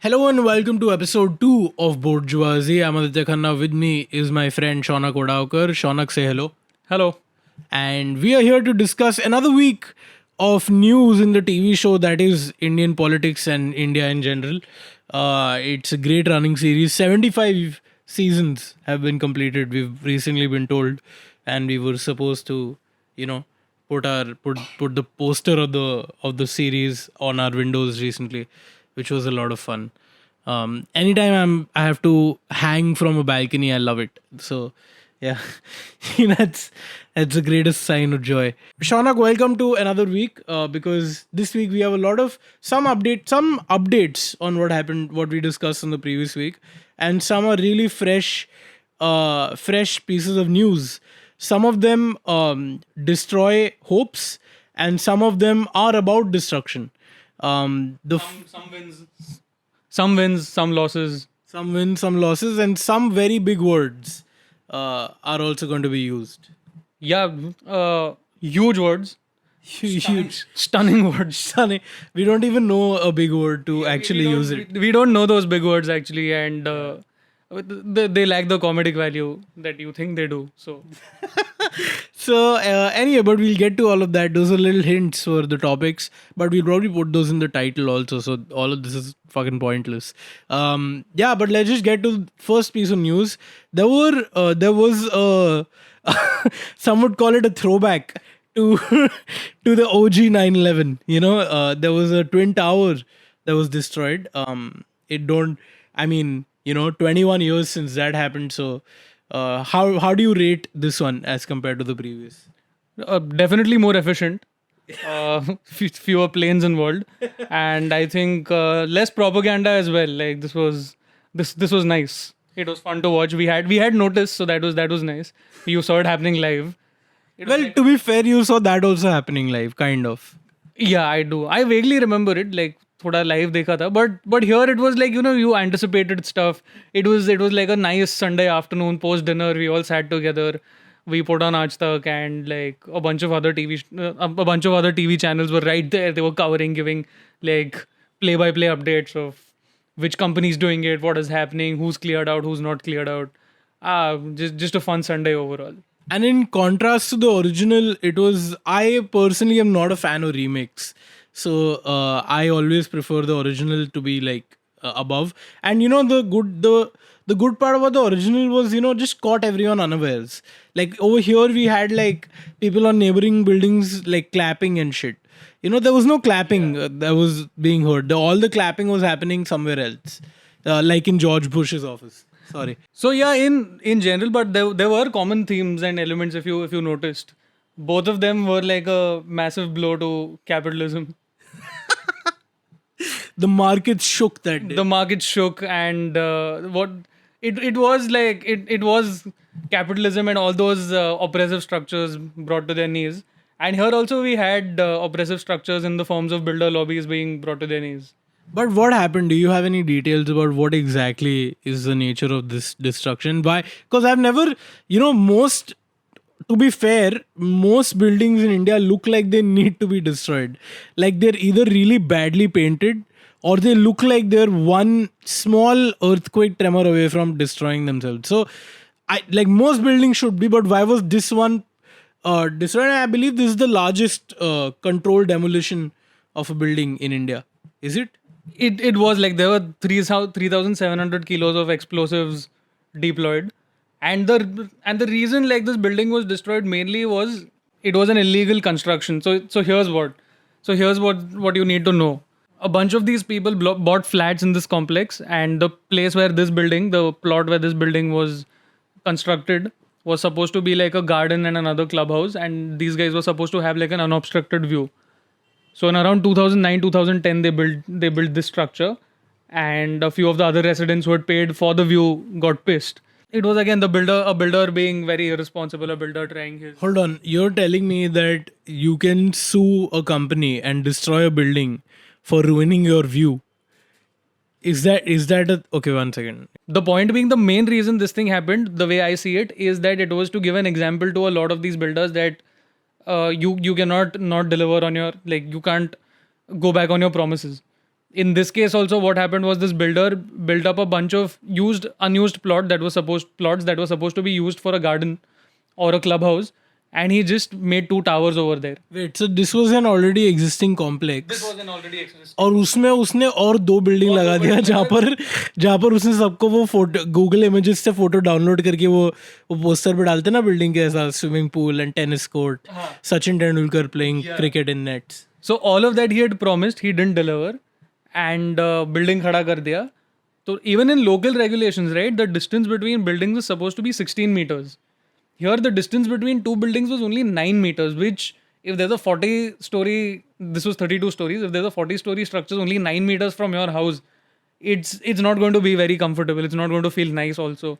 Hello and welcome to episode 2 of BORED-GEOISIE. I'm Aditya Khanna. With me is my friend Shaunak Odaukar. Shaunak, say hello. Hello. And we are here to discuss another week of news in the TV show that is Indian politics and India in general. It's a great running series. 75 seasons have been completed. We've recently been told, and we were supposed to, put the poster of the series on our windows recently, which was a lot of fun. Anytime I have to hang from a balcony, I love it. So, yeah, that's the greatest sign of joy. Shaunak, welcome to another week. Because this week we have a lot of some updates on what happened, what we discussed in the previous week, and some are really fresh pieces of news. Some of them destroy hopes, and some of them are about destruction. Some wins, some losses. Some wins, some losses, and some very big words are also going to be used. Yeah, huge words. Huge, Stunning words. stunning. We don't even know a big word to actually use it. We don't know those big words actually, and they lack the comedic value that you think they do. So anyway, but we'll get to all of that. Those are little hints for the topics, but we'll probably put those in the title also. So all of this is fucking pointless. Yeah, but let's just get to the first piece of news. There was some would call it a throwback to to the OG 9/11. There was a twin tower that was destroyed. 21 years since that happened. So how do you rate this one as compared to the previous? Definitely more efficient. Fewer planes involved, and I think less propaganda as well. Like this was nice. It was fun to watch. We had noticed, so that was nice. You saw it happening live. To be fair, you saw that also happening live, kind of. Yeah, I do. I vaguely remember it, like thoda live dekha tha. But here it was like, you anticipated stuff. It was like a nice Sunday afternoon post dinner. We all sat together. We put on Aaj Tak, and like a bunch of other TV channels were right there. They were covering, giving like play-by-play updates of which company is doing it, what is happening, who's cleared out, who's not cleared out. Just a fun Sunday overall. And in contrast to the original, I personally am not a fan of remakes. So I always prefer the original to be like above. And the good part about the original was, just caught everyone unawares. Like over here we had like people on neighboring buildings like clapping and shit. There was no clapping that was being heard. All the clapping was happening somewhere else. Like in George Bush's office. Sorry. So yeah, in general, but there were common themes and elements if you noticed. Both of them were like a massive blow to capitalism. The market shook that day. The market shook, and what it was like it was capitalism and all those oppressive structures brought to their knees. And here also we had oppressive structures in the forms of builder lobbies being brought to their knees. But what happened? Do you have any details about what exactly is the nature of this destruction? Why? Because I've never, to be fair, most buildings in India look like they need to be destroyed. Like they're either really badly painted or they look like they're one small earthquake tremor away from destroying themselves. So, most buildings should be, but why was this one destroyed? I believe this is the largest controlled demolition of a building in India. Is it? It was like there were 3,700 kilos of explosives deployed, and the reason like this building was destroyed mainly was it was an illegal construction. So here's what you need to know. A bunch of these people bought flats in this complex, and the plot where this building was constructed was supposed to be like a garden and another clubhouse, and these guys were supposed to have like an unobstructed view. So in around 2009, 2010, they built this structure, and a few of the other residents who had paid for the view got pissed. It was again a builder being very irresponsible, a builder trying his. Hold on, you're telling me that you can sue a company and destroy a building for ruining your view? Is that okay? One second. The point being, the main reason this thing happened, the way I see it, is that it was to give an example to a lot of these builders that you cannot not deliver on your, like, you can't go back on your promises. In this case also, what happened was this builder built up a bunch of unused plots that were supposed to be used for a garden or a clubhouse, and he just made 2 towers over there. Wait, so this was an already existing complex. This was an already existing. और उसमें उसने और 2 building लगा दिया जहाँ पर उसने सबको वो फोटो गूगल इमेजेस से फोटो डाउनलोड करके वो पोस्टर पे डालते ना बिल्डिंग के ऐसा swimming pool and tennis court Sachin Tendulkar playing cricket in nets. So all of that he had promised, he didn't deliver, and building khada kar diya. So even in local regulations, right, the distance between buildings is supposed to be 16 meters. Here the distance between 2 buildings was only 9 meters, which if there's a 40-story, this was 32 stories, if there's a 40-story structure only 9 meters from your house, it's not going to be very comfortable. It's not going to feel nice also.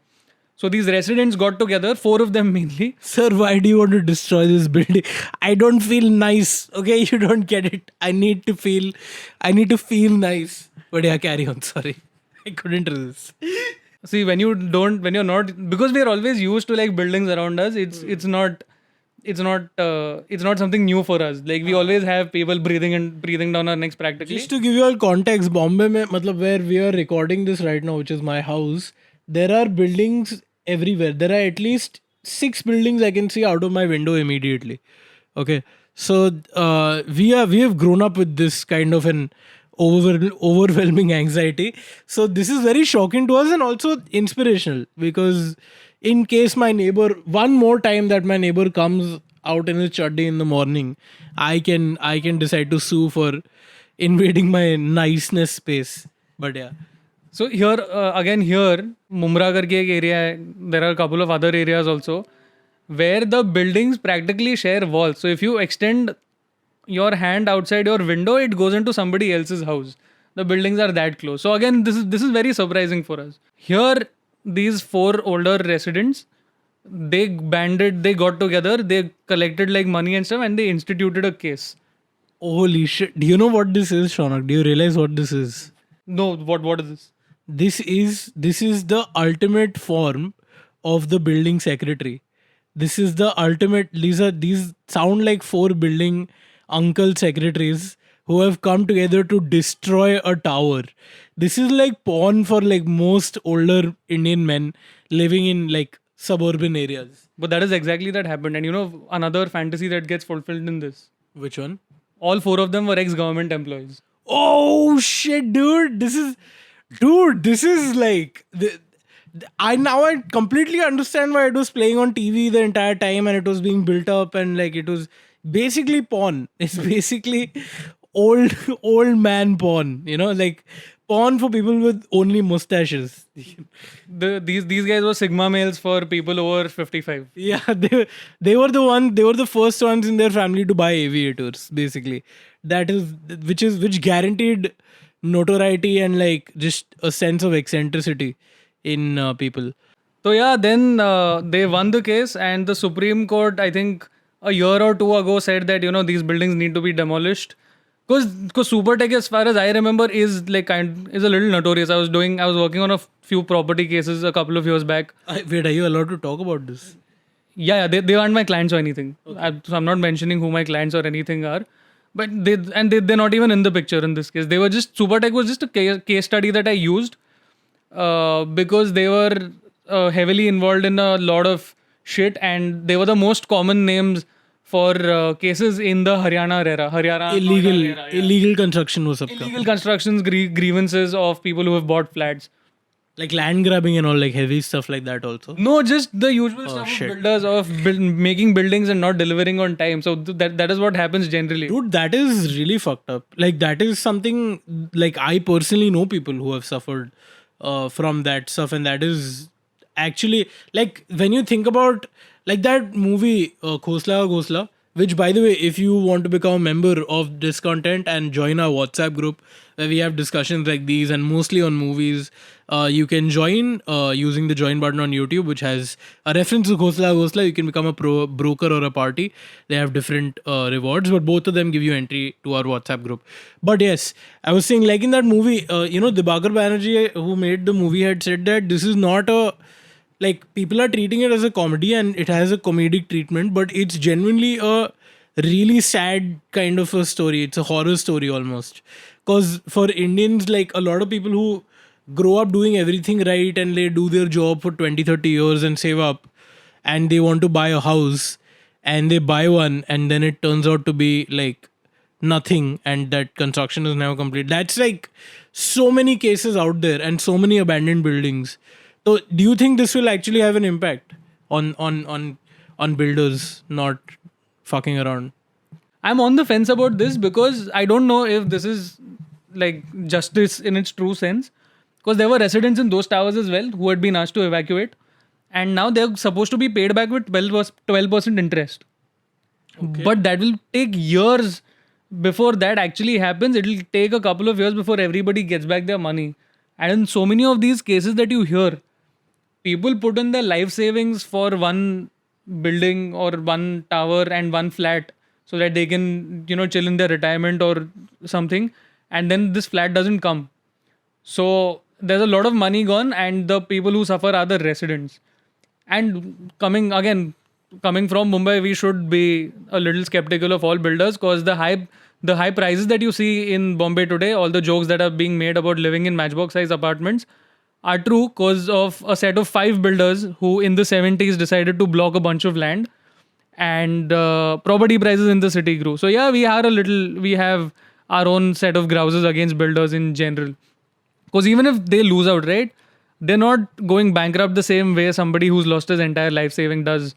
So these residents got together, 4 of them mainly. Sir, why do you want to destroy this building? I don't feel nice. Okay, you don't get it. I need to feel nice. But yeah, carry on. Sorry. I couldn't resist. See, when you're not, because we are always used to like buildings around us, it's not something new for us. Like we always have people breathing down our necks practically. Just to give you all context, Bombay mein, matlab where we are recording this right now, which is my house, there are buildings everywhere. There are at least 6 buildings I can see out of my window immediately. Okay, so we have grown up with this kind of an overwhelming anxiety. So this is very shocking to us and also inspirational, because in case my neighbor, one more time that my neighbor comes out in his chaddi in the morning, I can decide to sue for invading my niceness space. But yeah. So here again, Mumra karke ek area hai. There are a couple of other areas also where the buildings practically share walls. So if you extend your hand outside your window, it goes into somebody else's house. The buildings are that close. So again, this is very surprising for us. Here, these 4 older residents, they got together, they collected like money and stuff, and they instituted a case. Holy shit! Do you know what this is, Shaunak? Do you realize what this is? No, what is this? This is the ultimate form of the building secretary. This is the ultimate. These sound like 4 building uncle secretaries who have come together to destroy a tower. This is like porn for like most older Indian men living in like suburban areas. But that is exactly that happened. And you know another fantasy that gets fulfilled in this. Which one? All 4 of them were ex-government employees. Oh shit, dude! This is like I completely understand why it was playing on TV the entire time and it was being built up and like it was basically porn. It's basically old man porn, you know, like porn for people with only mustaches. These guys were sigma males for people over 55. Yeah, they were the first ones in their family to buy aviators, basically. Which guaranteed notoriety and like just a sense of eccentricity in people. So yeah, then they won the case, and the Supreme Court, I think a year or 2 ago, said that these buildings need to be demolished. Because SuperTech, as far as I remember, is a little notorious. I was working on a few property cases a couple of years back. Wait, are you allowed to talk about this? Yeah, they aren't my clients or anything. Okay. So I'm not mentioning who my clients or anything are. But they're not even in the picture in this case. SuperTech was just a case study that I used because they were heavily involved in a lot of shit, and they were the most common names for cases in the Haryana era. Illegal construction was illegal constructions, grievances of people who have bought flats. Like land grabbing and all, like heavy stuff like that also? No, just the usual stuff of builders of making buildings and not delivering on time. So that is what happens generally. Dude, that is really fucked up. Like that is something, like I personally know people who have suffered from that stuff, and that is actually, like when you think about like that movie Khosla, which by the way, if you want to become a member of DissContent and join our WhatsApp group where we have discussions like these and mostly on movies, you can join using the join button on YouTube, which has a reference to Khosla. You can become a broker or a party. They have different rewards, but both of them give you entry to our WhatsApp group. But yes, I was saying, like in that movie, Dibakar Banerjee, who made the movie, had said that this is not a, like people are treating it as a comedy and it has a comedic treatment, but it's genuinely a really sad kind of a story. It's a horror story almost. Because for Indians, like a lot of people who grow up doing everything right and they do their job for 20, 30 years and save up, and they want to buy a house and they buy one, and then it turns out to be like nothing, and that construction is never complete. That's like so many cases out there and so many abandoned buildings. So do you think this will actually have an impact on builders not fucking around? I'm on the fence about this because I don't know if this is like justice in its true sense. Because there were residents in those towers as well who had been asked to evacuate, and now they're supposed to be paid back with 12% interest. Okay. But that will take years before that actually happens. It will take a couple of years before everybody gets back their money. And in so many of these cases that you hear, people put in their life savings for one building or one tower and one flat so that they can, chill in their retirement or something. And then this flat doesn't come. So there's a lot of money gone, and the people who suffer are the residents. And coming from Mumbai, we should be a little skeptical of all builders, because the high prices that you see in Bombay today, all the jokes that are being made about living in matchbox size apartments are true because of a set of 5 builders who in the 70s decided to block a bunch of land, and property prices in the city grew. So yeah, we have our own set of grouses against builders in general. Because even if they lose out, right, they're not going bankrupt the same way somebody who's lost his entire life saving does.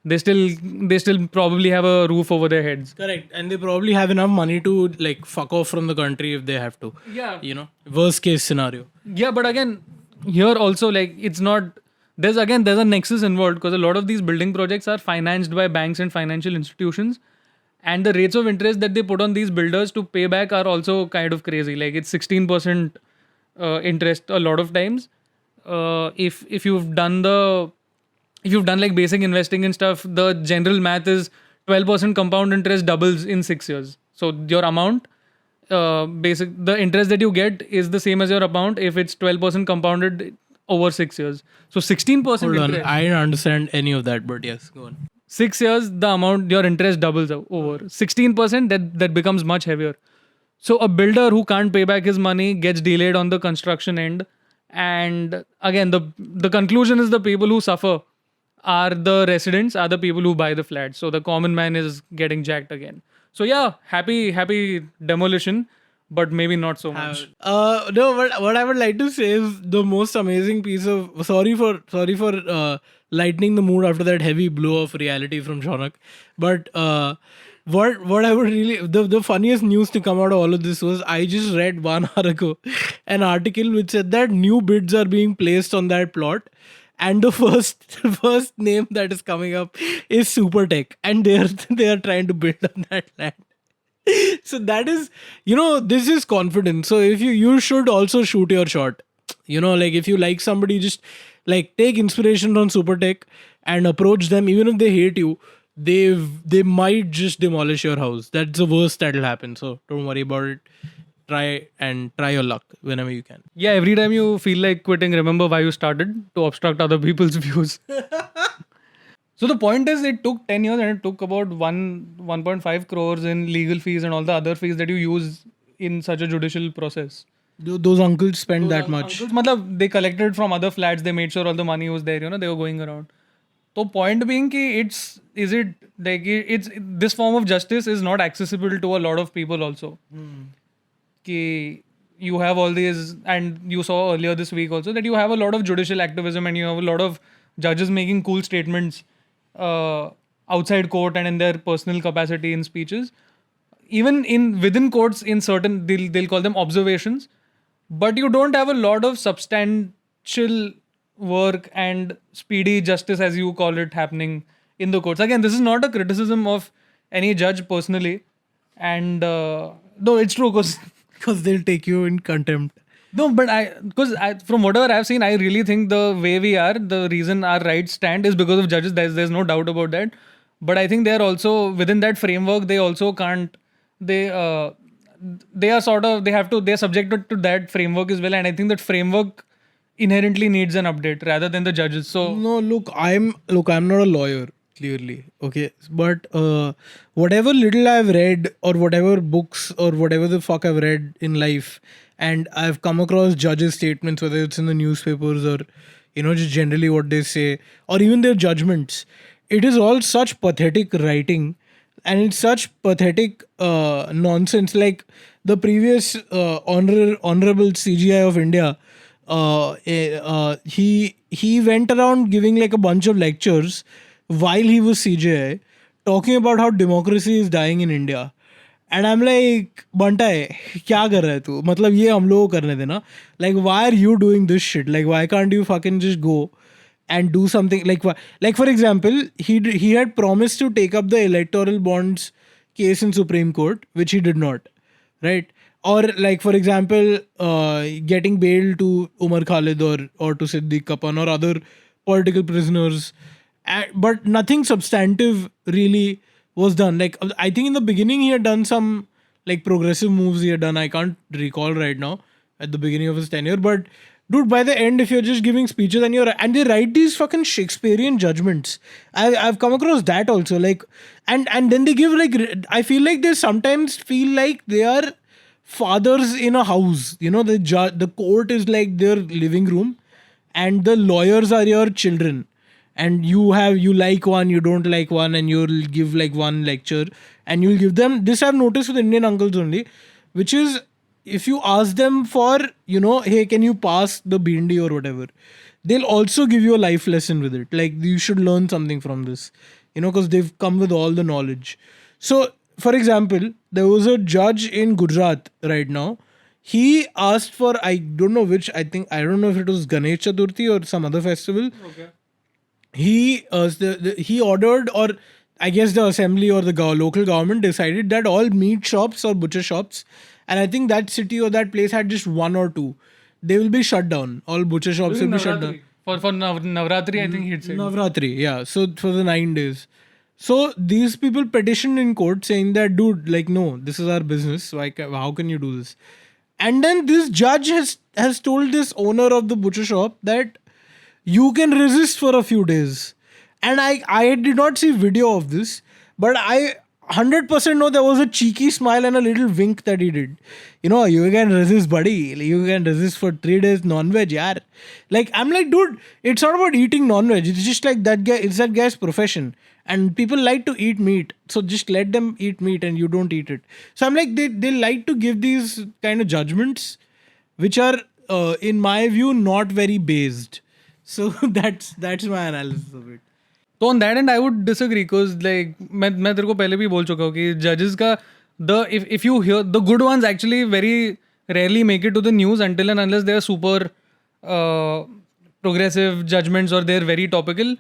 They still probably have a roof over their heads. Correct. And they probably have enough money to like fuck off from the country if they have to. Yeah. Worst case scenario. Yeah, but again, here also, like, it's not, there's a nexus involved, because a lot of these building projects are financed by banks and financial institutions, and the rates of interest that they put on these builders to pay back are also kind of crazy. Like, it's 16% interest a lot of times. If you've done like basic investing and stuff, the general math is 12% compound interest doubles in 6 years. So your amount, the interest that you get is the same as your amount if it's 12% compounded over 6 years. So 16% Hold on, interest. I didn't understand any of that, but yes, go on. 6 years, the amount, your interest doubles over. 16%, that becomes much heavier. So a builder who can't pay back his money gets delayed on the construction end. And again, the conclusion is the people who suffer are the residents, are the people who buy the flats. So the common man is getting jacked again. So yeah, happy demolition, but maybe not so much. No, but what I would like to say is the most amazing piece of sorry for lightening the mood after that heavy blow of reality from Shonak. But what I would really the funniest news to come out of all of this was I just read 1 hour ago an article which said that new bids are being placed on that plot, and the first name that is coming up is SuperTech, and they are trying to build on that land. So that is, this is confidence. So if you should also shoot your shot. Like if you like somebody, just like take inspiration from SuperTech and approach them. Even if they hate you, they might just demolish your house. That's the worst that'll happen. So don't worry about it. Try your luck whenever you can. Yeah, every time you feel like quitting, remember why you started: to obstruct other people's views. So the point is, it took 10 years and it took about 1.5 crores in legal fees and all the other fees that you use in such a judicial process. Those uncles spend that much. Matlab, they collected from other flats. They made sure all the money was there. They were going around. So point being, it's this form of justice is not accessible to a lot of people also. You have all these, and you saw earlier this week also that you have a lot of judicial activism and you have a lot of judges making cool statements outside court and in their personal capacity in speeches. Even within courts, in certain, they'll call them observations, but you don't have a lot of substantial work and speedy justice, as you call it, happening in the courts. Again, this is not a criticism of any judge personally, and though it's true Because they'll take you in contempt. No, but from whatever I've seen, I really think the way we are, the reason our rights stand is because of judges. There's no doubt about that. But I think they're also within that framework. They also can't. They're subjected to that framework as well. And I think that framework inherently needs an update rather than the judges. So No, look, I'm not a lawyer. clearly. Okay. But whatever little I've read, or whatever books, or whatever the fuck I've read in life, and I've come across judges' statements, whether it's in the newspapers or, just generally what they say, or even their judgments, it is all such pathetic writing, and it's such pathetic nonsense. Like the previous honorable CGI of India, he went around giving like a bunch of lectures while he was CGI, talking about how democracy is dying in India. And I'm like, बंटा है क्या कर रहा है तू, मतलब ये हम लोग को करने देना. Like, why are you doing this shit? Like, why can't you fucking just go and do something? Like for example, he had promised to take up the electoral bonds case in Supreme Court, which he did not, right? Or like for example, getting bail to Umar Khalid or to Siddiq Kapan or other political prisoners, but nothing substantive really was done. Like I think in the beginning he had done some like progressive moves. He had done, I can't recall right now, at the beginning of his tenure. But dude, by the end, if you're just giving speeches and they write these fucking Shakespearean judgments, I've come across that also. Like and then they give like, I feel like they sometimes feel like they are fathers in a house. The court is like their living room, and the lawyers are your children. And you like one, you don't like one, and you'll give like one lecture, and you'll give them this. I've noticed with Indian uncles only, which is, if you ask them for, hey, can you pass the bindi or whatever, they'll also give you a life lesson with it. Like, you should learn something from this, because they've come with all the knowledge. So, for example, there was a judge in Gujarat right now. He asked for, I don't know which, I don't know if it was Ganesh Chaturthi or some other festival. Okay. He ordered, or I guess the assembly or the local government decided that all meat shops or butcher shops, and I think that city or that place had just one or two, they will be shut down. All butcher shops will be shut down. For Navratri, I think he'd say. Navratri, yeah. So for the 9 days. So these people petitioned in court saying that, dude, like, no, this is our business. So how can you do this? And then this judge has told this owner of the butcher shop that you can resist for a few days. And I did not see video of this, but I 100% know there was a cheeky smile and a little wink that he did. You can resist, buddy. You can resist for 3 days non-veg, yaar. Like, I'm like, dude, it's not about eating non-veg. It's just like that guy. It's that guy's profession. And people like to eat meat. So just let them eat meat and you don't eat it. So I'm like, they like to give these kind of judgments, which are, in my view, not very based. So that's my analysis of it. So on that end, I would disagree, because like मैं तेरे को पहले भी बोल चुका हूँ कि judges का if you hear, the good ones actually very rarely make it to the news until and unless they are super progressive judgments or they're very topical.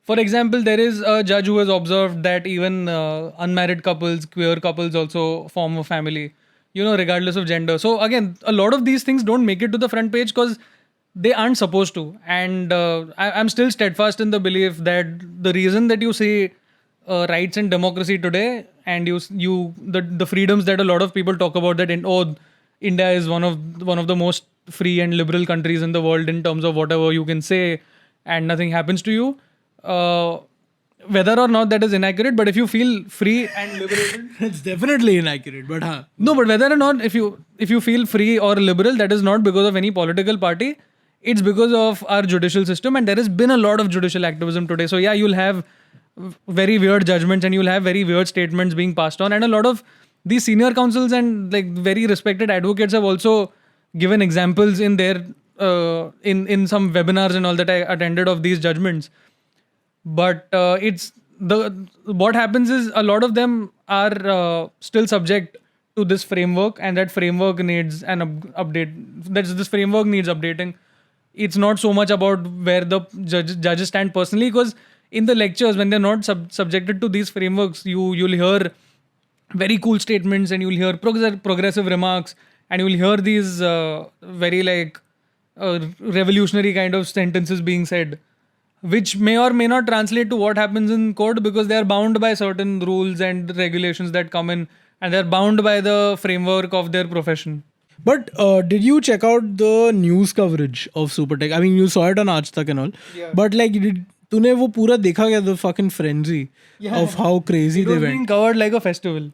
For example, there is a judge who has observed that even unmarried couples, queer couples also form a family, regardless of gender. So again, a lot of these things don't make it to the front page because they aren't supposed to. And I'm still steadfast in the belief that the reason that you see rights and democracy today, and the freedoms that a lot of people talk about, that India is one of the most free and liberal countries in the world in terms of whatever you can say and nothing happens to you. Whether or not that is inaccurate, but if you feel free and liberated, it's definitely inaccurate. But no, but whether or not if you feel free or liberal, that is not because of any political party. It's because of our judicial system, and there has been a lot of judicial activism today. So yeah, you'll have very weird judgments and you'll have very weird statements being passed on, and a lot of these senior counsels and like very respected advocates have also given examples in their in some webinars and all that I attended of these judgments. But what happens is a lot of them are still subject to this framework, and that framework needs an update. This framework needs updating. It's not so much about where the judges stand personally, because in the lectures, when they're not subjected to these frameworks, you'll hear very cool statements, and you'll hear progressive remarks, and you'll hear these very like revolutionary kind of sentences being said, which may or may not translate to what happens in court, because they are bound by certain rules and regulations that come in, and they're bound by the framework of their profession. But did you check out the news coverage of SuperTech? I mean, you saw it on Aaj Tak and all. Yeah. But like, तूने वो पूरा देखा क्या the fucking frenzy of how crazy It they was went? being covered like a festival.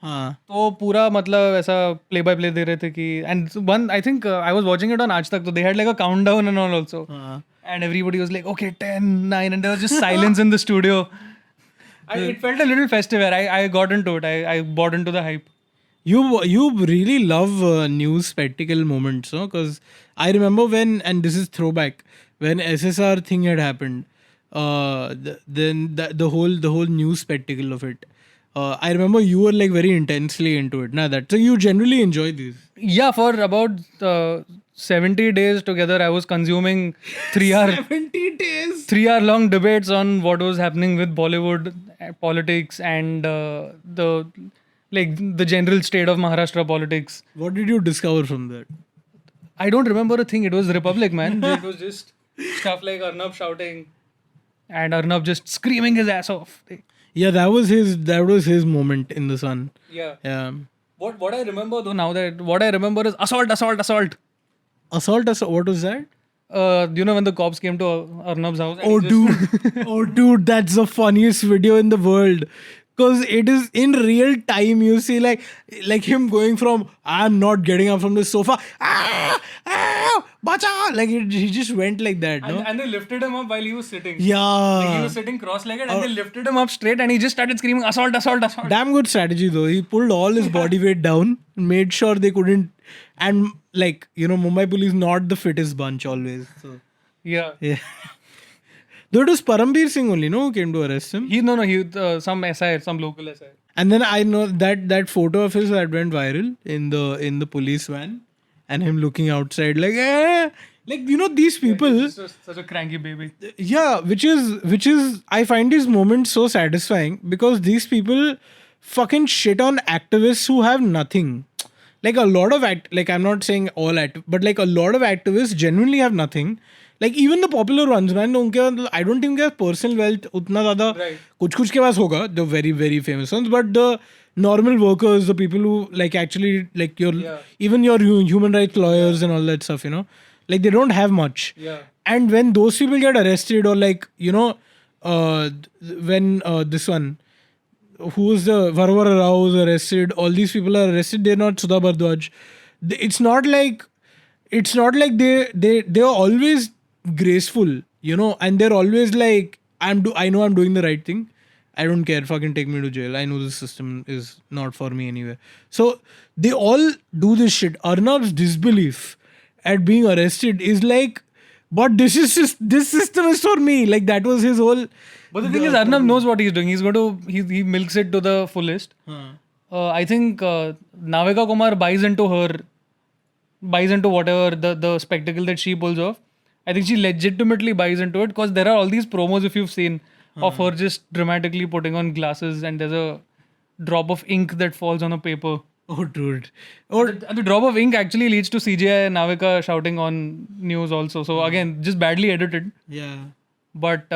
हाँ. तो पूरा मतलब ऐसा play by play दे रहे थे कि and one I think I was watching it on आज तक, so they had like a countdown and all also. हाँ. And everybody was like, okay, 10, 9, and there was just silence in the studio. It felt a little festive. I got into it. I bought into the hype. You really love news spectacle moments, no? Because I remember when, and this is throwback, when SSR thing had happened, the whole news spectacle of it. I remember you were like very intensely into it. Nah, that so you generally enjoy these. Yeah, for about 70 days together, I was consuming 3 hour 70 days. 3 hour long debates on what was happening with Bollywood politics and the general state of Maharashtra politics. What did you discover from that? I don't remember a thing. It was Republic, man. It was just stuff like Arnab shouting and Arnab just screaming his ass off. Yeah, that was his moment in the sun. Yeah. Yeah. What I remember though now that what I remember is assault. Assault. What was that? You know when the cops came to Arnab's house. And Oh he just- dude, oh dude, that's the funniest video in the world. Because it is in real time. You see like him going from I'm not getting up from the sofa. Bacha! Like he just went like that, no? and they lifted him up while he was sitting. Yeah. Like he was sitting cross-legged and they lifted him up straight and he just started screaming assault, assault, assault. Damn good strategy though. He pulled all his body weight down, made sure they couldn't, and like Mumbai police not the fittest bunch always. So Yeah. yeah. Though it was Parambir Singh only, no, who came to arrest him. He some SI, some local SI. And then I know that photo of his that went viral in the police van, and him looking outside like, these people. He's just such a cranky baby. Yeah, which is I find these moments so satisfying because these people fucking shit on activists who have nothing. Like a lot of I'm not saying all but like a lot of activists genuinely have nothing. Like even the popular ones, man, I don't think they have personal wealth utna zyada. Right. Kuch ke paas hoga, the very very famous ones, but the normal workers, the people who like actually like even your human rights lawyers and all that stuff, like they don't have much. Yeah. And when those people get arrested or like when this one who's the Varvara Rao was arrested, all these people are arrested, they're not Sudha Bhardwaj. It's not like they're always graceful, and they're always like I know I'm doing the right thing. I don't care, fucking take me to jail. I know this system is not for me anyway. So they all do this shit. Arnab's disbelief at being arrested is like, but this system is for me. Like that was his whole. But the thing is, Arnab knows what he's doing. He's going to he milks it to the fullest. I think Navika Kumar buys into whatever the spectacle that she pulls off. I think she legitimately buys into it because there are all these promos, if you've seen, of her just dramatically putting on glasses and there's a drop of ink that falls on a paper. Oh, dude. The drop of ink actually leads to CGI and Navika shouting on news also. So again, just badly edited. Yeah. But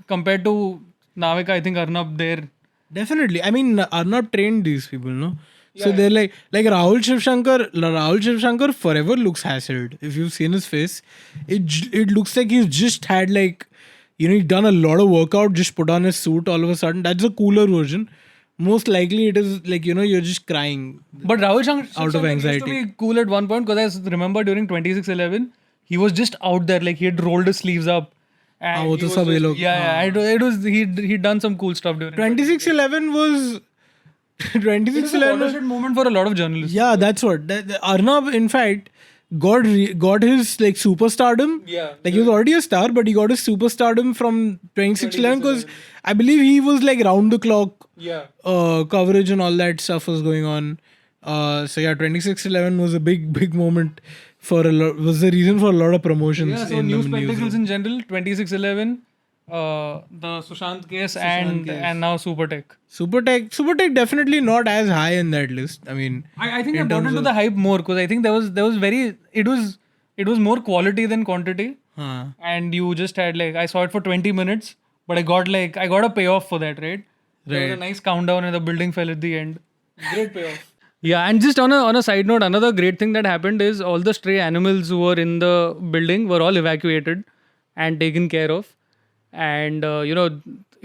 compared to Navika, I think Arnab there. Definitely. I mean, Arnab trained these people, no? So they're like Rahul Shivshankar forever looks hassled. If you've seen his face, it looks like he's just had like, he's done a lot of workout, just put on his suit all of a sudden. That's a cooler version. Most likely it is like, you're just crying. But Rahul Shivshankar Out of anxiety. used to be cool at one point because I remember during 26/11, he was just out there, like he had rolled his sleeves up. And he was just, he'd done some cool stuff during 26/11 was... 26/11 a watershed moment for a lot of journalists. Yeah, that's what. Arnab, in fact, got his like superstardom. Yeah. Like he was already a star, but he got his superstardom from 26/11 because I believe he was like round the clock coverage and all that stuff was going on. 26/11 was a big moment for a lot. Was the reason for a lot of promotions. Yeah, so in news the spectacles in general. 26/11, the Sushant case and now SuperTech. SuperTech definitely not as high in that list. I mean, I think I bought into the hype more because I think there was it was more quality than quantity. And you just had like I saw it for 20 minutes, but I got a payoff for that, right? There was a nice countdown and the building fell at the end. Great payoff. Yeah, and just on a side note, another great thing that happened is all the stray animals who were in the building were all evacuated. and taken care of. And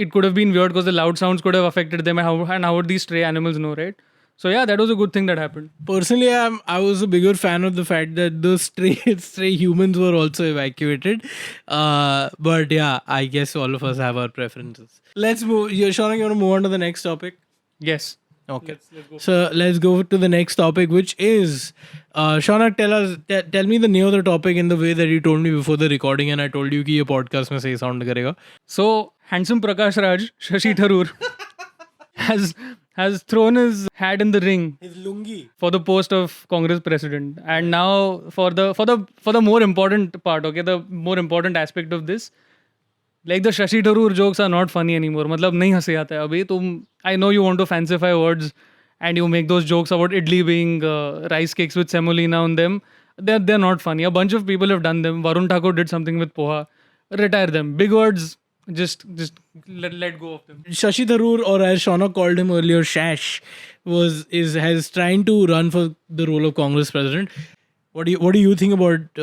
it could have been weird because the loud sounds could have affected them, and how would these stray animals know, right? So yeah, that was a good thing that happened. Personally, I was a bigger fan of the fact that the stray humans were also evacuated. But yeah, I guess all of us have our preferences. Let's move. Shaunak, you want to move on to the next topic? Yes. Okay. Let's go. So let's go to the next topic, which is Shaunak, tell me the name of the topic in the way that you told me before the recording, and I told you कि ये podcast में सही sound करेगा. So handsome Prakash Raj, Shashi Tharoor, has thrown his hat in the ring His lungi. for the post of Congress president. And now for the more important part, okay, the more important aspect of this, like the Shashi Tharoor jokes are not funny anymore. मतलब नहीं हंसे आता है अभी तुम. I know you want to fancify words and you make those jokes about idli being rice cakes with semolina on them. They're not funny. A bunch of people have done them. Varun Thakur did something with poha. Retire them. Big words, just let go of them. Shashi Tharoor, or as Shaunak called him earlier, Shash, has trying to run for the role of Congress president. What do you think about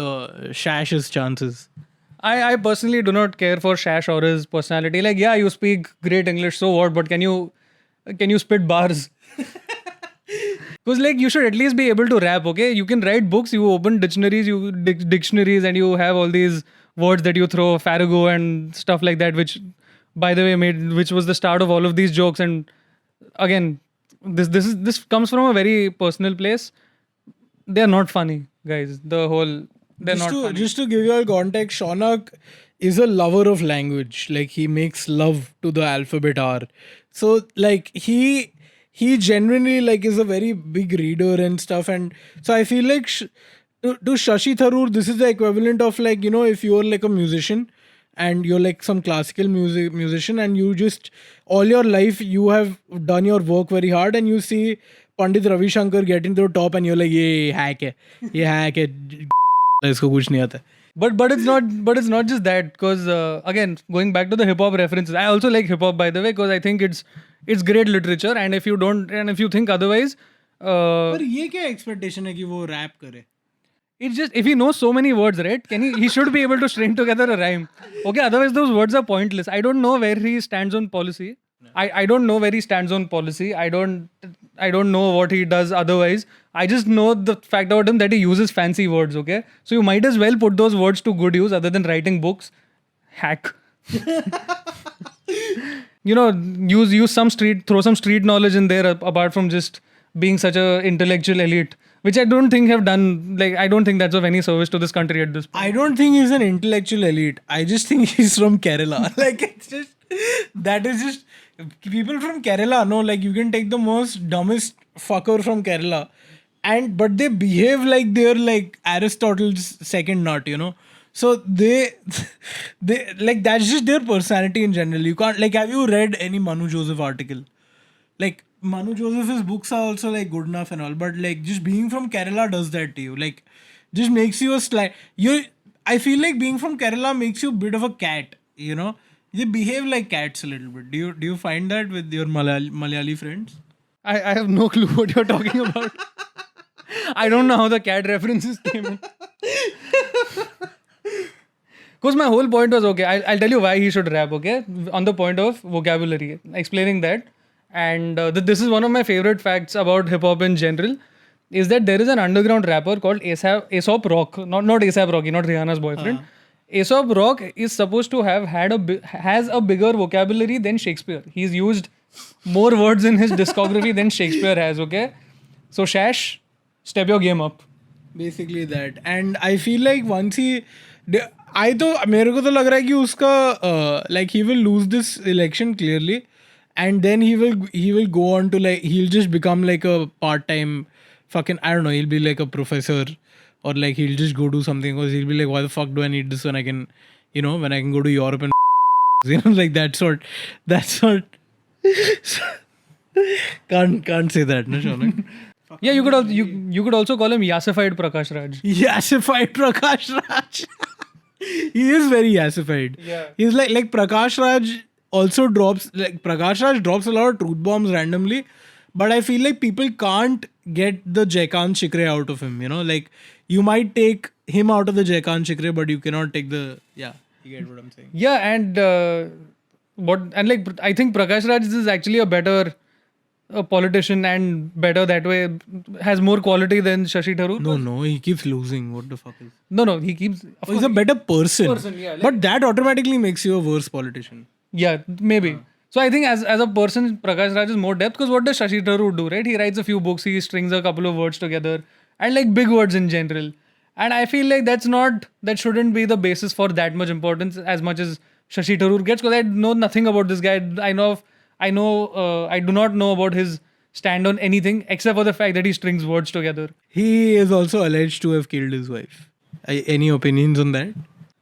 Shash's chances? I personally do not care for Shash or his personality. Like, yeah, you speak great English, so what? But can you spit bars? Because like you should at least be able to rap, okay? You can write books, you open dictionaries, dictionaries, and you have all these words that you throw, Farrago and stuff like that, which, by the way, which was the start of all of these jokes. And again, this comes from a very personal place. They're not funny, guys. They're not funny. Just to give you all context, Shaunak is a lover of language. Like he makes love to the alphabet R. So like he genuinely like is a very big reader and stuff. And so I feel like to Shashi Tharoor, this is the equivalent of like, if you're like a musician and you're like some classical musician and you just all your life you have done your work very hard and you see Pandit Ravi Shankar getting to the top and you're like, ये hack है इसको कुछ नहीं आता. But it's not just that, because again, going back to the hip hop references, I also like hip hop, by the way, because I think it's great literature, and if you think otherwise, पर ये क्या expectation है कि वो rap करे? it's just if he knows so many words, right? He should be able to string together a rhyme. Okay, otherwise those words are pointless. I don't know where he stands on policy. I don't know where he stands on policy. I don't know what he does otherwise. I just know the fact about him that he uses fancy words, okay? So you might as well put those words to good use other than writing books. Hack. Use some throw some street knowledge in there apart from just being such a intellectual elite, which I don't think have done, like, I don't think that's of any service to this country at this point. I don't think he's an intellectual elite. I just think he's from Kerala. Like, it's just, that is just, people from Kerala, no, like, you can take the most dumbest fucker from Kerala, but they behave like they're like Aristotle's second nut, So they like, that's just their personality in general. You can't, like, have you read any Manu Joseph article? Like, Manu Joseph's books are also like good enough and all, but like just being from Kerala does that to you. Like, just makes you I feel like being from Kerala makes you a bit of a cat, They behave like cats a little bit. Do you find that with your Malayali friends? I have no clue what you're talking about. I don't know how the cat references came in. Because my whole point was, okay, I'll tell you why he should rap, okay? On the point of vocabulary, explaining that. And this is one of my favorite facts about hip-hop in general, is that there is an underground rapper called Aesop Rock. Not A$AP Rocky, not Rihanna's boyfriend. Aesop Rock is supposed to have has a bigger vocabulary than Shakespeare. He's used more words in his discography than Shakespeare has, okay? So Shash, step your game up. Basically that. And I feel like once मेरे को तो लग रहा है कि उसका like he will lose this election clearly, and then he will go on to like, he'll just become like a part-time fucking, I don't know, he'll be like a professor, or like he'll just go do something, because he'll be like, why the fuck do I need this when I can, when I can go to Europe and like that sort. Can't say that, no, Shaunak? Yeah, you could also call him Yassified Prakash Raj. Yassified Prakash Raj. He is very yassified. Yeah. He's like Prakash Raj also drops, like Prakash Raj drops a lot of truth bombs randomly, but I feel like people can't get the Jaikan Shikre out of him, Like, you might take him out of the Jaikan Shikre, but you cannot take the, You get what I'm saying? Yeah, and I think Prakash Raj is actually a better politician and better that way, has more quality than Shashi Tharoor. No, he keeps losing. What the fuck is? No, he keeps. Of He's course, a better person. yeah, But that automatically makes you a worse politician. yeah, maybe. So I think as a person, Prakash Raj is more depth, because what does Shashi Tharoor do, right? He writes a few books, he strings a couple of words together, and like big words in general. And I feel like that shouldn't be the basis for that much importance as much as Shashi Tharoor gets, because I know nothing about this guy. I do not know about his stand on anything except for the fact that he strings words together. He is also alleged to have killed his wife. Any opinions on that?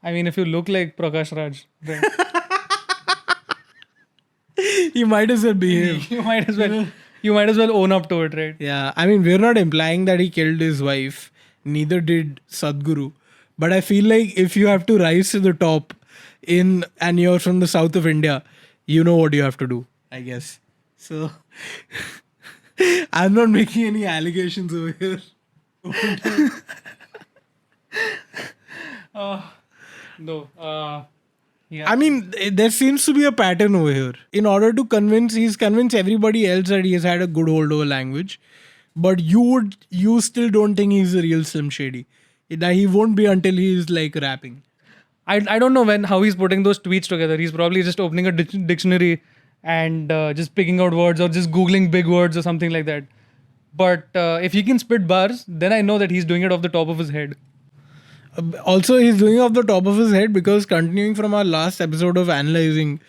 I mean, if you look like Prakash Raj, then You might as well behave. you might as well own up to it, right? Yeah, I mean, we're not implying that he killed his wife. Neither did Sadhguru. But I feel like if you have to rise to the top and you're from the south of India, you know what you have to do, I guess. So, I'm not making any allegations over here. No. Yeah. I mean, there seems to be a pattern over here. In order to he's convinced everybody else that he has had a good hold over language. But you still don't think he's a real Slim Shady. That he won't be until he's like rapping. I don't know how he's putting those tweets together. He's probably just opening a dictionary and just picking out words, or just Googling big words or something like that. But if he can spit bars, then I know that he's doing it off the top of his head. Also, he's doing it off the top of his head because, continuing from our last episode of analyzing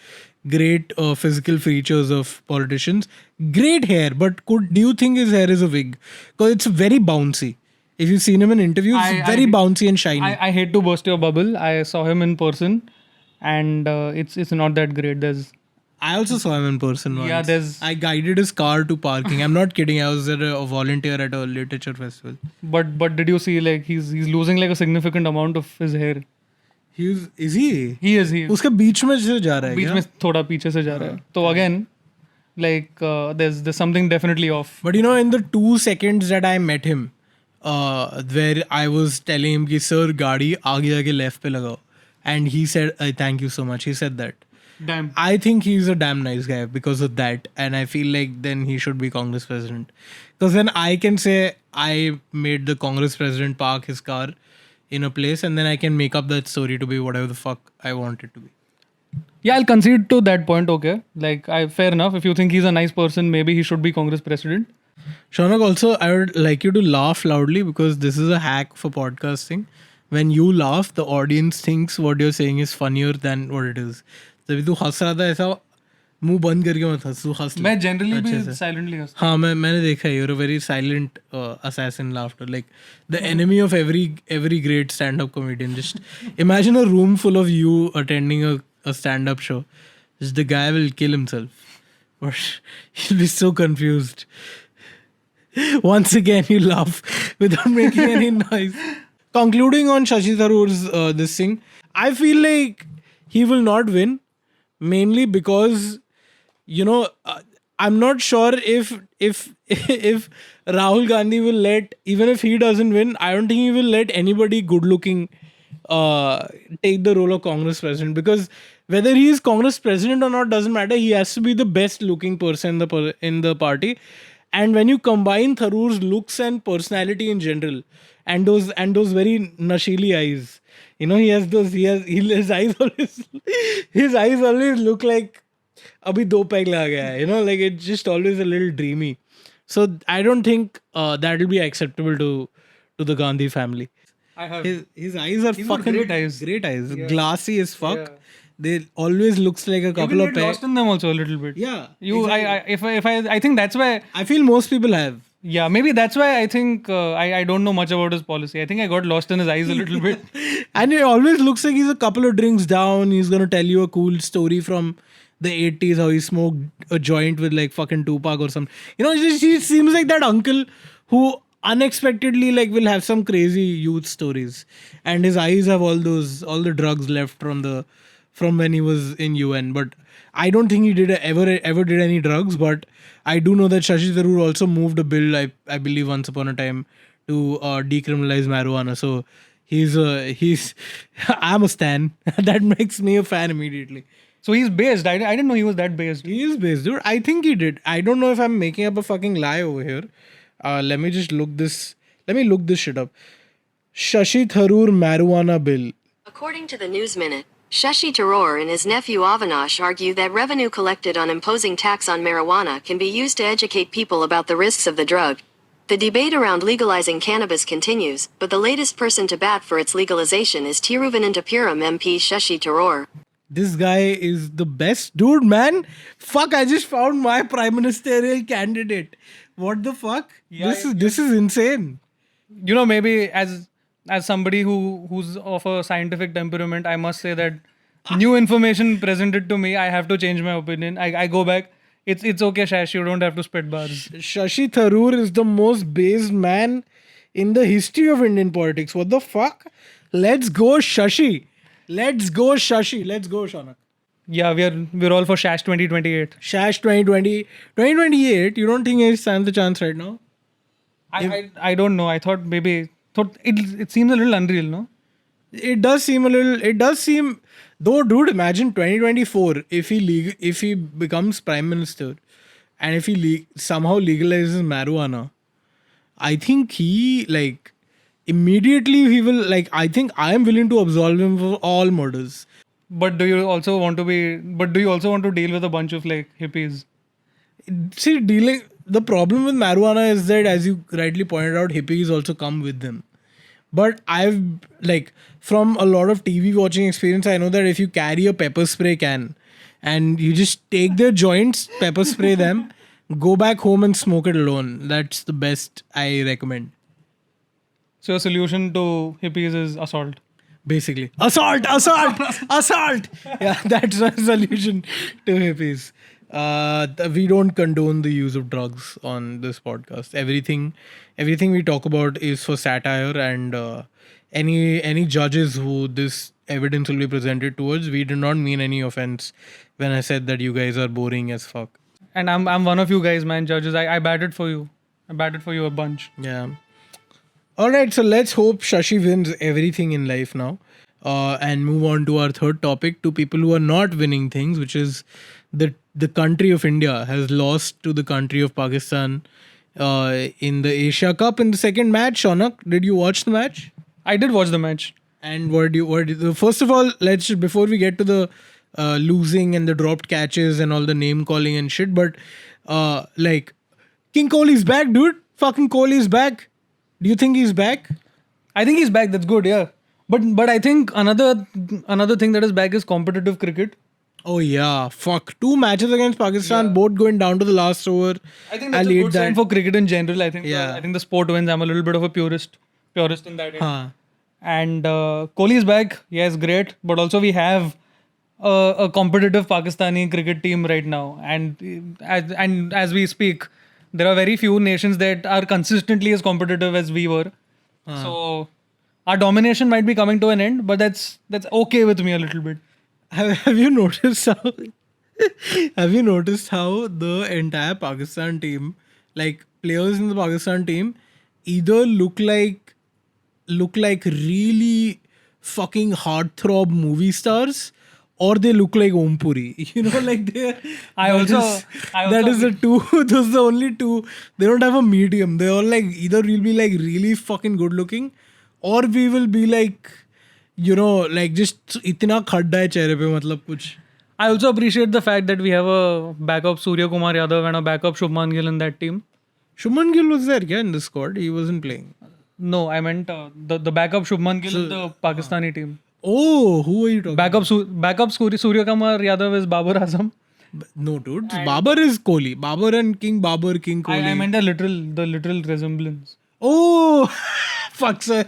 great physical features of politicians, great hair, but do you think his hair is a wig? Because it's very bouncy. If you've seen him in interviews, very bouncy and shiny. I hate to burst your bubble. I saw him in person, and it's not that great. I also saw him in person once. Yeah, I guided his car to parking. I'm not kidding. I was a volunteer at a literature festival. But did you see, like, he's losing like a significant amount of his hair? Is he? He is. उसका बीच में से जा रहा है बीच में थोड़ा पीछे से जा रहा है. So again, like there's something definitely off. But you know, in the 2 seconds that I met him, where I was telling him कि sir गाड़ी आगे left पे लगाओ, and he said thank you so much. He said that. Damn. I think he's a damn nice guy because of that, and I feel like then he should be Congress president. Because then I can say I made the Congress president park his car in a place, and then I can make up that story to be whatever the fuck I want it to be. Yeah, I'll concede to that point. Okay, like fair enough. If you think he's a nice person, maybe he should be Congress president. Shaunak, also, I would like you to laugh loudly because this is a hack for podcasting. When you laugh, the audience thinks what you're saying is funnier than what it is. जब तू हंस रहा था ऐसा मुंह बंद करके मत हंस, तू हंस. मैं generally भी silently हंसता. हाँ, मैंने देखा है. You're a very silent assassin laughter, like the enemy of every great stand-up comedian. Just imagine a room full of you attending a stand-up show. Just the guy will kill himself, or he'll be so confused. Once again, you laugh without making any noise. Concluding on Shashi Tharoor's this thing, I feel like he will not win, mainly because, you know, I'm not sure if Rahul Gandhi will let, even if he doesn't win, I don't think he will let anybody good looking take the role of Congress president, because whether he is Congress president or not doesn't matter. He has to be the best looking person in the party. And when you combine Tharoor's looks and personality in general, and those very nashili eyes, you know, his eyes always look like abhi do peg laga hai, you know, like it's just always a little dreamy. So I don't think that will be acceptable to the Gandhi family. I heard. His eyes are fucking great eyes. Great eyes. Yeah. Glassy as fuck. Yeah. They always looks like a couple You of will get lost in them also a little bit. Yeah. I think that's why. I feel most people have. Yeah, maybe that's why I think I don't know much about his policy. I think I got lost in his eyes a little bit. And it always looks like he's a couple of drinks down. He's gonna tell you a cool story from the 80s, how he smoked a joint with like fucking Tupac or something. You know, he seems like that uncle who unexpectedly like will have some crazy youth stories. And his eyes have all the drugs left from when he was in UN. But I don't think he ever did any drugs. But I do know that Shashi Tharoor also moved a bill, I believe, once upon a time to decriminalize marijuana. So he's I'm a stan. That makes me a fan immediately. So he's based. I didn't know he was that based. He is based, dude. I think he did. I don't know if I'm making up a fucking lie over here. Let me just look this. Let me look this shit up. Shashi Tharoor marijuana bill. According to the News Minute, Shashi Tharoor and his nephew Avinash argue that revenue collected on imposing tax on marijuana can be used to educate people about the risks of the drug. The debate around legalizing cannabis continues, but the latest person to bat for its legalization is Tiruvananthapuram MP Shashi Tharoor. This guy is the best dude, man. Fuck, I just found my prime ministerial candidate. What the fuck? Yeah, this is insane. You know, maybe as somebody who's of a scientific temperament, I must say that new information presented to me, I have to change my opinion. I go back. It's okay, Shash. You don't have to spit bars. Shashi Tharoor is the most based man in the history of Indian politics. What the fuck? Let's go, Shashi. Let's go, Shashi. Let's go, Shanak. Yeah, we're all for Shash 2028. Shash 2020. 2028, you don't think he stands a chance right now? I don't know. I thought it seems a little unreal, no? It does seem though, dude, imagine 2024 if he becomes prime minister and if he somehow legalizes marijuana. I think he immediately he will I think I am willing to absolve him for all murders. But do you also want to deal with a bunch of hippies? See, the problem with marijuana is that, as you rightly pointed out, hippies also come with them. But I've from a lot of TV watching experience, I know that if you carry a pepper spray can and you just take their joints, pepper spray them, go back home and smoke it alone. That's the best I recommend. So a solution to hippies is assault. Basically, assault. Yeah, that's a solution to hippies. We don't condone the use of drugs on this podcast. Everything we talk about is for satire, and any judges who this evidence will be presented towards, we do not mean any offense when I said that you guys are boring as fuck. And I'm one of you guys, man, judges. I batted for you. I batted for you a bunch. Yeah. All right, so let's hope Shashi wins everything in life now, and move on to our third topic, to people who are not winning things, which is the country of India has lost to the country of Pakistan in the Asia Cup in the second match. Shaunak, did you watch the match? I did watch the match. And first of all, before we get to the losing and the dropped catches and all the name calling and shit, but King Kohli's back, dude. Fucking Kohli's back. Do you think he's back? I think he's back. That's good, yeah. But I think another thing that is back is competitive cricket. Oh yeah, fuck. 2 matches against Pakistan, both going down to the last over. I think that's a good sign for cricket in general. I think the sport wins. I'm a little bit of a purist in that end. And Kohli is back. Yes, great. But also we have a competitive Pakistani cricket team right now. And as we speak, there are very few nations that are consistently as competitive as we were. So our domination might be coming to an end, but that's okay with me a little bit. Have you noticed how the entire Pakistan team, players in the Pakistan team, either look like really fucking heartthrob movie stars, or they look like Om Puri. You know, they're... That is the two. Those are the only two. They don't have a medium. They all either we'll be really fucking good looking, or we will be just itna khadda hai chehre pe, matlab kuch. I also appreciate the fact that we have a backup Surya Kumar Yadav and a backup Shubman Gill in that team. Shubman Gill was there, in the squad. He wasn't playing. No, I meant the backup Shubman Gill in the Pakistani team. Oh, who are you talking Backup Surya Kumar Yadav is Babar Azam. No, dude. Babar is Kohli. Babar and King Kohli. I meant the literal resemblance. Oh, fuck, sorry.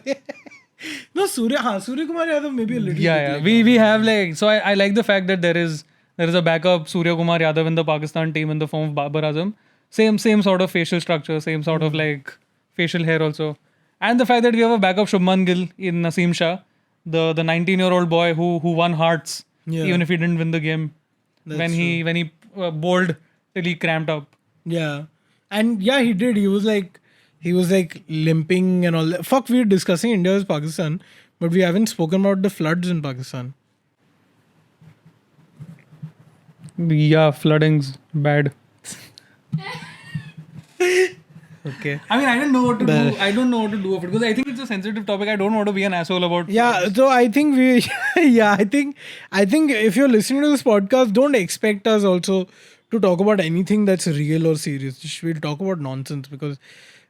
No, Surya Kumar Yadav maybe a little bit. Yeah. We have so I like the fact that there is a backup Surya Kumar Yadav in the Pakistan team in the form of Babar Azam. Same sort of facial structure, same sort of facial hair also. And the fact that we have a backup Shubman Gill in Naseem Shah, the 19-year-old boy who won hearts, even if he didn't win the game. When he bowled till he cramped up. Yeah. And yeah, he did. He was limping and all that. Fuck, we were discussing India versus Pakistan. but we haven't spoken about the floods in Pakistan. Yeah, flooding's bad. Okay. I mean, I don't know what to But- do. I don't know what to do of it because I think it's a sensitive topic. I don't want to be an asshole about. Yeah, so I think I think if you're listening to this podcast, don't expect us also to talk about anything that's real or serious. Just we'll talk about nonsense because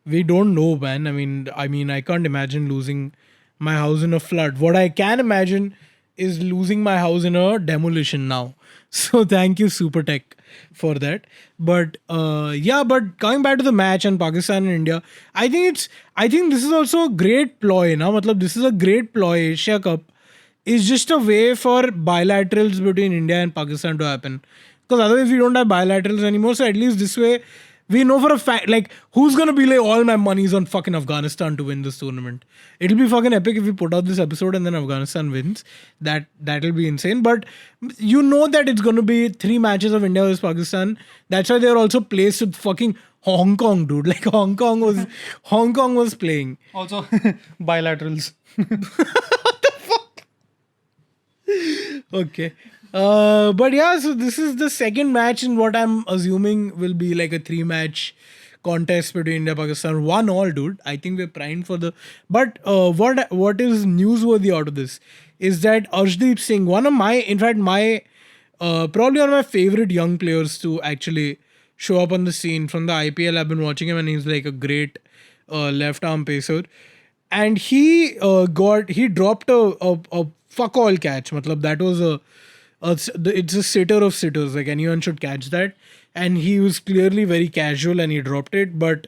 we don't know, man. I mean, I can't imagine losing my house in a flood. What I can imagine is losing my house in a demolition now. So thank you, SuperTech, for that. But but coming back to the match and Pakistan and India, I think this is also a great ploy. Now, matlab, this is a great ploy. Asia Cup is just a way for bilaterals between India and Pakistan to happen. Because otherwise we don't have bilaterals anymore. So at least this way we know for a fact, like, who's gonna be like, all my money's on fucking Afghanistan to win this tournament. It'll be fucking epic if we put out this episode and then Afghanistan wins. That'll be insane. But you know that it's gonna be 3 matches of India versus Pakistan. That's why they're also placed with fucking Hong Kong, dude. Like Hong Kong was playing. Also, bilaterals. Okay. But yeah, so this is the second match in what I'm assuming will be like a 3-match contest between India and Pakistan. 1-1, dude. I think we're primed for the. But what is newsworthy out of this is that Arshdeep Singh, probably one of my favorite young players to actually show up on the scene from the IPL. I've been watching him and he's like a great left arm pacer. And he dropped a fuck all catch. Matlab, that was it's a sitter of sitters. Like anyone should catch that. And he was clearly very casual and he dropped it. But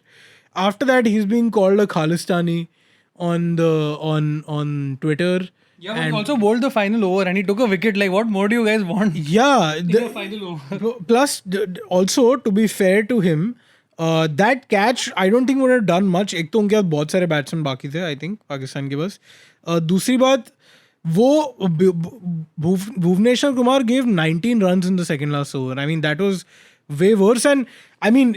after that, he's being called a Khalistani on Twitter. Yeah, but he also bowled the final over and he took a wicket. Like, what more do you guys want? Yeah. In the final over. Plus, also, to be fair to him, that catch I don't think would have done much. एक तो उनके पास बहुत सारे batsman बाकी थे, I think Pakistan के पास. दूसरी बात, वो Bhuvneshwar Kumar gave 19 runs in the second last over. I mean, that was way worse. And I mean,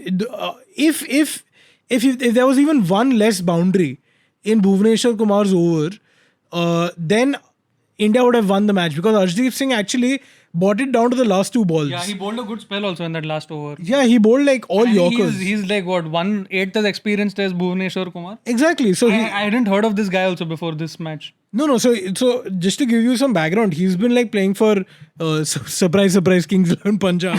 if there was even one less boundary in Bhuvneshwar Kumar's over, then India would have won the match because Arshdeep Singh actually brought it down to the last 2 balls. Yeah, he bowled a good spell also in that last over. Yeah, he bowled like all And Yorkers. He's like what, 1/8 as experienced as Bhuvneshwar Kumar. Exactly. So I hadn't heard of this guy also before this match. No. So just to give you some background, he's been like playing for surprise Kings 11 Punjab.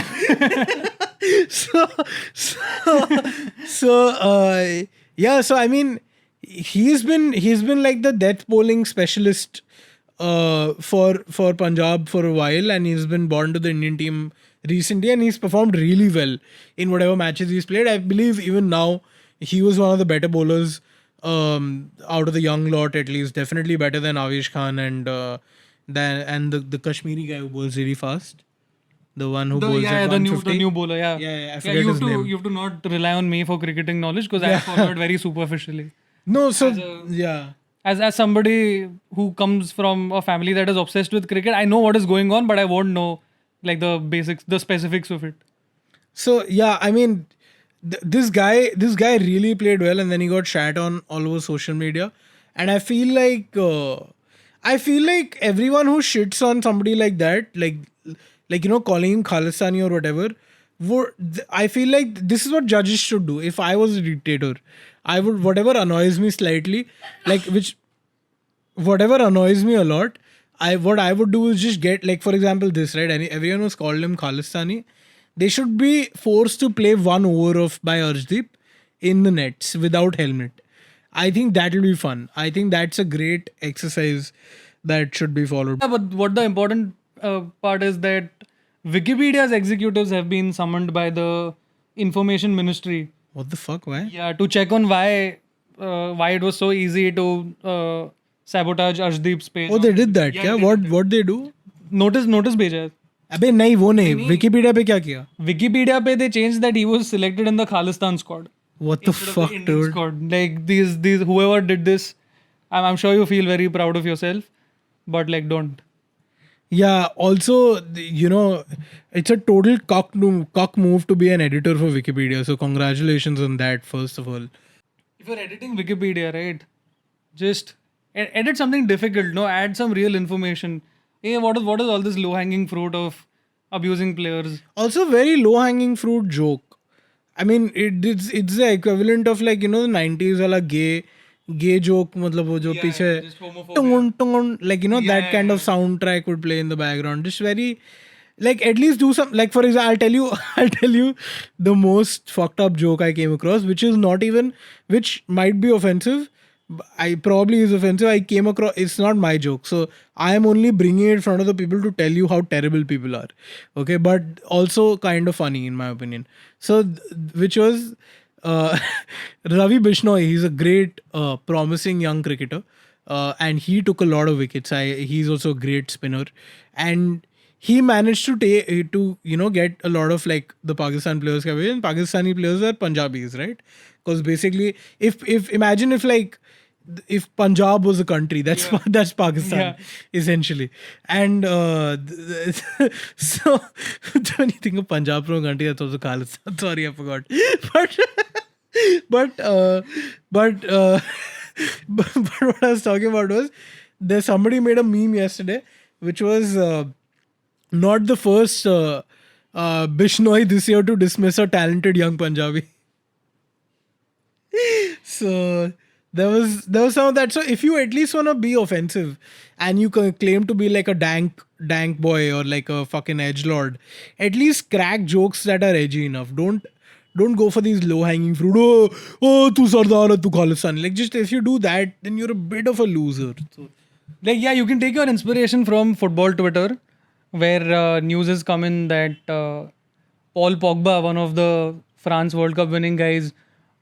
Yeah. So I mean, he's been like the death bowling specialist for Punjab for a while, and he's been brought to the Indian team recently, and he's performed really well in whatever matches he's played. I believe even now he was one of the better bowlers out of the young lot, at least. Definitely better than Avish Khan and the Kashmiri guy who bowls really fast. The one who bowls at 150. The new bowler, yeah. I forget his name. You have to not rely on me for cricketing knowledge because I follow it very superficially. No, so As As somebody who comes from a family that is obsessed with cricket, I know what is going on, but I won't know like the basics, the specifics of it. So yeah, I mean, this guy really played well, and then he got shat on all over social media. And I feel like everyone who shits on somebody like that, like you know, calling him Khalistani or whatever, I feel like this is what judges should do. If I was a dictator, I would, whatever annoys me slightly, whatever annoys me a lot, what I would do is just get, like, for example, this, right? Everyone was called him Khalistani. They should be forced to play one over by Arshdeep in the nets without helmet. I think that will be fun. I think that's a great exercise that should be followed. Yeah, but what the important part is that Wikipedia's executives have been summoned by the Information Ministry. What the fuck? Why? Yeah, to check on why it was so easy to sabotage Arshdeep's page. Oh, they did that. Yeah. What they do? Notice भेजा है. अबे नहीं वो नहीं. Wikipedia पे क्या किया? Wikipedia पे they changed that he was selected in the Khalistan squad. What the fuck, dude? Squad. Like these whoever did this, I'm sure you feel very proud of yourself, but like don't. Yeah. Also, you know, it's a total cock move to be an editor for Wikipedia. So congratulations on that, first of all. If you're editing Wikipedia, right, just Edit something difficult, no? Add some real information. Hey, what is all this low-hanging fruit of abusing players? Also, very low hanging fruit joke. I mean, it's the equivalent of like, the 90s wala gay joke. मतलब वो जो पीछे just homophobia. टुंगुन, like, that kind of soundtrack would play in the background. Just very, like, at least do some, like, for example, I'll tell you the most fucked up joke I came across, which might be offensive. I probably is offensive. I came across, it's not my joke. So I am only bringing it in front of the people to tell you how terrible people are. Okay. But also kind of funny in my opinion. So, which was, Ravi Bishnoi. He's a great, promising young cricketer. And he took a lot of wickets. He's also a great spinner. And he managed to get a lot of like the Pakistan players ka away, and Pakistani players are Punjabis, right? Because basically, if imagine if Punjab was a country, that's Pakistan essentially. And so when you think of Punjab from a country, that's also Khalistan. Sorry, I forgot. But but what I was talking about was somebody made a meme yesterday, which was not the first Bishnoi this year to dismiss a talented young Punjabi. So there was some of that. So if you at least want to be offensive and you claim to be like a dank boy or like a fucking edgelord, at least crack jokes that are edgy enough. Don't go for these low hanging fruit. Oh, tu Sardar, tu Khalistan. Like, just if you do that, then you're a bit of a loser. So, Like, yeah, you can take your inspiration from football Twitter, where news has come in that Paul Pogba, one of the France World Cup winning guys,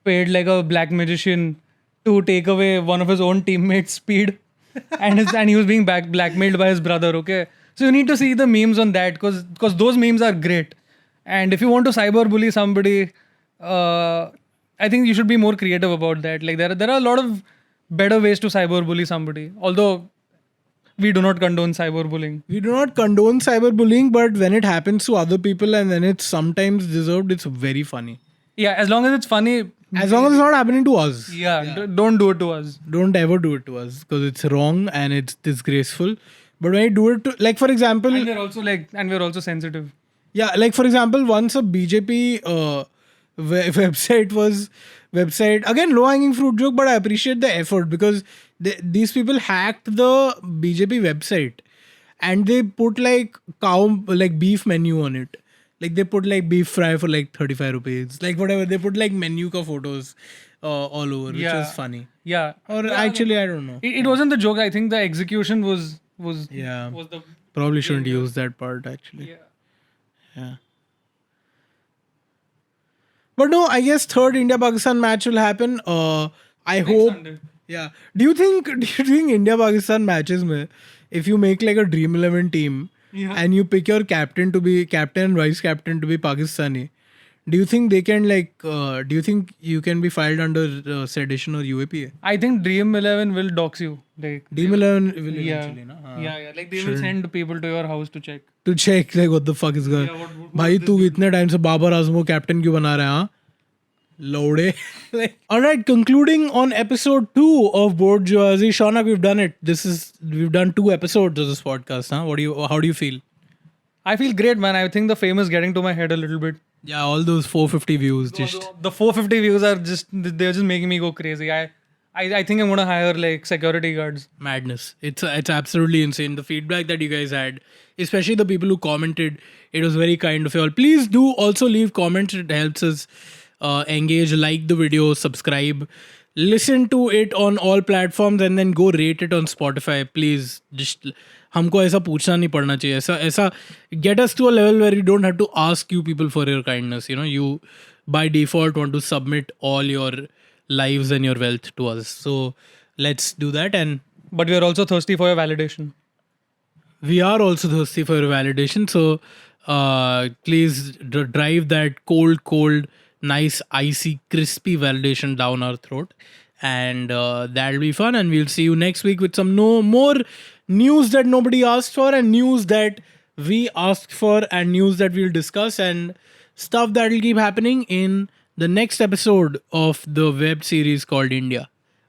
paid like a black magician to take away one of his own teammates' speed, and he was being blackmailed by his brother. Okay, so you need to see the memes on that because those memes are great. And if you want to cyberbully somebody, I think you should be more creative about that. Like there are a lot of better ways to cyberbully somebody. Although we do not condone cyberbullying. we do not condone cyberbullying, but when it happens to other people and then it's sometimes deserved, it's very funny. Yeah, as long as it's funny. As long as it's not happening to us. Don't do it to us. Don't ever do it to us because it's wrong and it's disgraceful. But when you do it to, like, for example, And we're also sensitive. yeah, like for example, once a BJP website, again, low hanging fruit joke, but I appreciate the effort because these people hacked the BJP website and they put like beef menu on it. Like they put like beef fry for like 35 rupees, like whatever. They put like menu ka photos all over, which was funny. Yeah. Or actually, I don't know. It wasn't the joke. I think the execution was Yeah. was the Probably shouldn't use that part actually. yeah. Yeah. But no, I guess third India-Pakistan match will happen. I hope. Sunday. Yeah. Do you think India-Pakistan matches mein, if you make like a Dream 11 team and you pick your captain and vice captain to be Pakistani, do you think they can do you think you can be filed under sedition or UAPA? I think Dream 11 will dox you. Like Dream 11 will yeah. eventually, no? Yeah. Like they will send people to your house to check. To check like what the fuck is going on. भाई तू इतने time से बाबर आजम को captain क्यों बना रहा है हाँ? Lode. Alright, concluding on episode 2 of BORED-GEOISIE. Shaunak, we've done it. We've done 2 episodes of this podcast, huh? How do you feel? I feel great, man. I think the fame is getting to my head a little bit. Yeah, all those 450 views The 450 views are they're just making me go crazy. I think I'm gonna hire like security guards. Madness. It's absolutely insane. The feedback that you guys had, especially the people who commented, it was very kind of you all. Please do also leave comments. It helps us engage, like the video, subscribe, listen to it on all platforms, and then go rate it on Spotify. Please, just हमको ऐसा पूछना नहीं पड़ना चाहिए. ऐसा get us to a level where you don't have to ask you people for your kindness. You by default want to submit all your lives and your wealth to us. So let's do that. But we are also thirsty for your validation. We are also thirsty for your validation. So please drive that cold, nice, icy, crispy validation down our throat. And that'll be fun. And we'll see you next week with some more news that nobody asked for, and news that we asked for, and news that we'll discuss, and stuff that will keep happening in the next episode of the web series called India.